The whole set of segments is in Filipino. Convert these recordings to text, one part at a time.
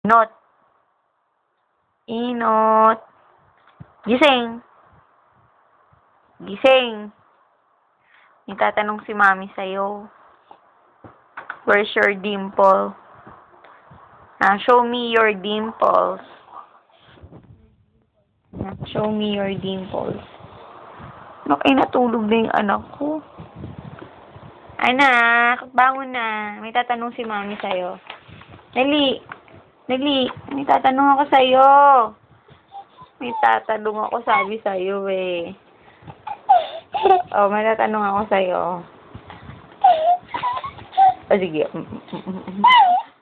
Inot. Inot. Gising. Gising. May tatanong si Mami sa'yo. Where's your dimple? Show me your dimples. Show me your dimples. Ay, natulog na yung anak ko. Anak, bangon na. May tatanong si Mami sa'yo. Dali. Dali. May tatanong ako sa'yo. May tatanong ako, sabi sa'yo eh. Oh, may tatanong ako sa'yo. Oh, sige.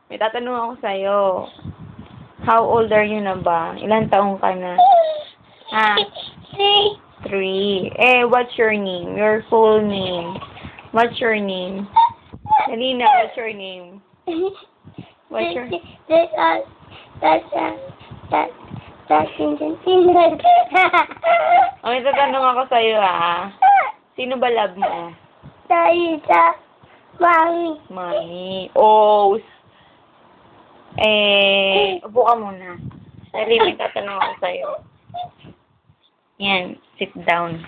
May tatanong ako sa'yo. How old are you na ba? Ilan taong ka na? 3. What's your name? Your full name. What's your name? Alina, what's your name? What's your... Oh, may tatanong ako sa'yo, Sino ba love mo? Mami. Mami. Oh. Upo ka muna. Dali, may tatanong ako sa'yo. Yan, sit down.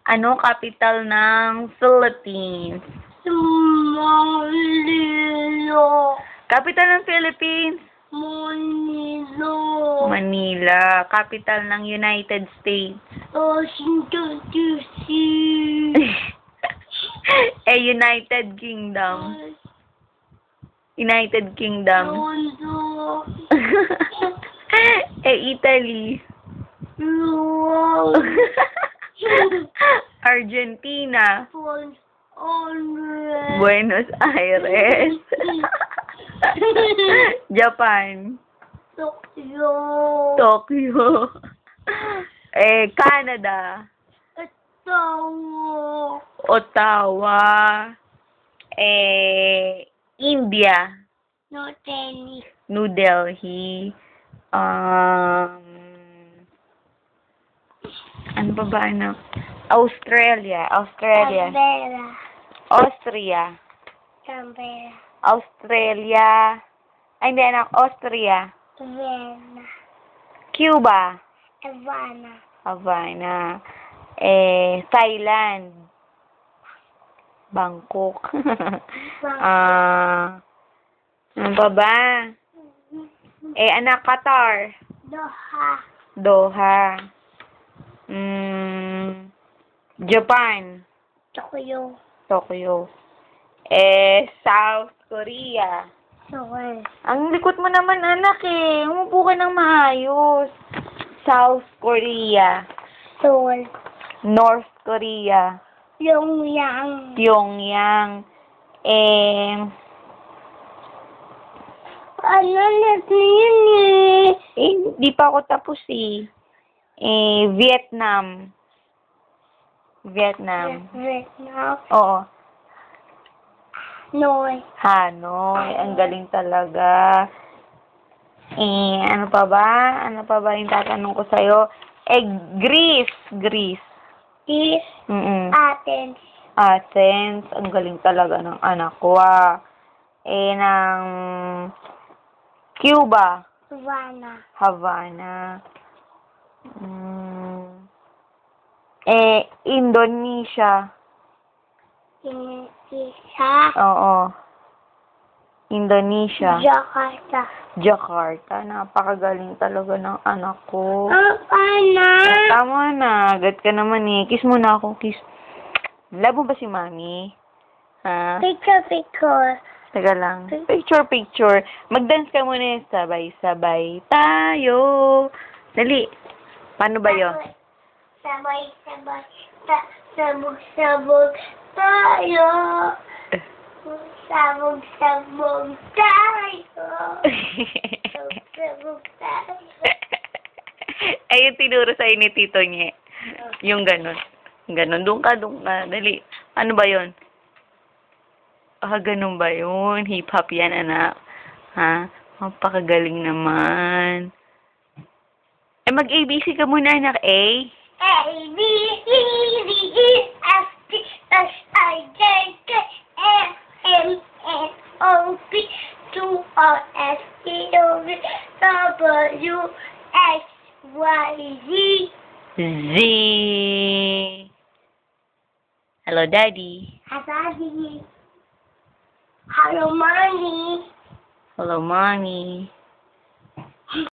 Ano capital ng Philippines? Manila. Capital ng Philippines? Manila. Manila. Capital ng United States? Washington, D.C. United Kingdom. United Kingdom. London. Italy. Wow. Argentina. Honor. Buenos Aires. Japan. Tokyo. Tokyo. Canada. Ottawa. Ottawa. India. No tennis. New Delhi. Ano ba anak? Australia. Canberra. Austria. Canberra. Australia. Ay, hindi anak. Austria. Vienna. Cuba. Havana. Thailand. Bangkok. Ano pa ba? Anak, Qatar. Doha. Japan. Tokyo. South Korea. Seoul. Ang likot mo naman, anak Umupo ka ng maayos. South Korea. Seoul. North Korea. Pyongyang. Pyongyang. Ano natin yun Hindi pa ako tapos Vietnam. Vietnam. Oo. Hanoi. Hanoi. Ang galing talaga. Ano pa ba? Ano pa ba yung tatanong ko sa'yo? Greece. East. Athens. Athens. Ang galing talaga ng anak ko, ng Cuba. Havana. Indonesia. Oo. Indonesia. Jakarta. Napakagaling talaga ng anak ko. Tama na. Agad ka naman Kiss mo na ako. Kiss. Love mo ba si Mami? Picture. Teka lang. Picture. Mag-dance ka muna sabay-sabay tayo. Dali. Paano ba yun? Sabay-sabay. Sabog-sabog tayo. Sabog-sabog tayo. Sabog-sabog tayo. Ayun, tinuro sa'yo ni Tito niya. Yung ganun. Doon ka. Dali. Ano ba yun? Ganun ba yun? Hip-hop yan, anak. Mapakagaling naman. Mag-ABC ka muna, anak. A, B, C, D, E, F, G, H, I, J, K, L, M, N, O, P, Q, 2 R S T U V W X Y Z. Z. Hello, Daddy. Daddy. Hello, Mommy. Hello, Mommy.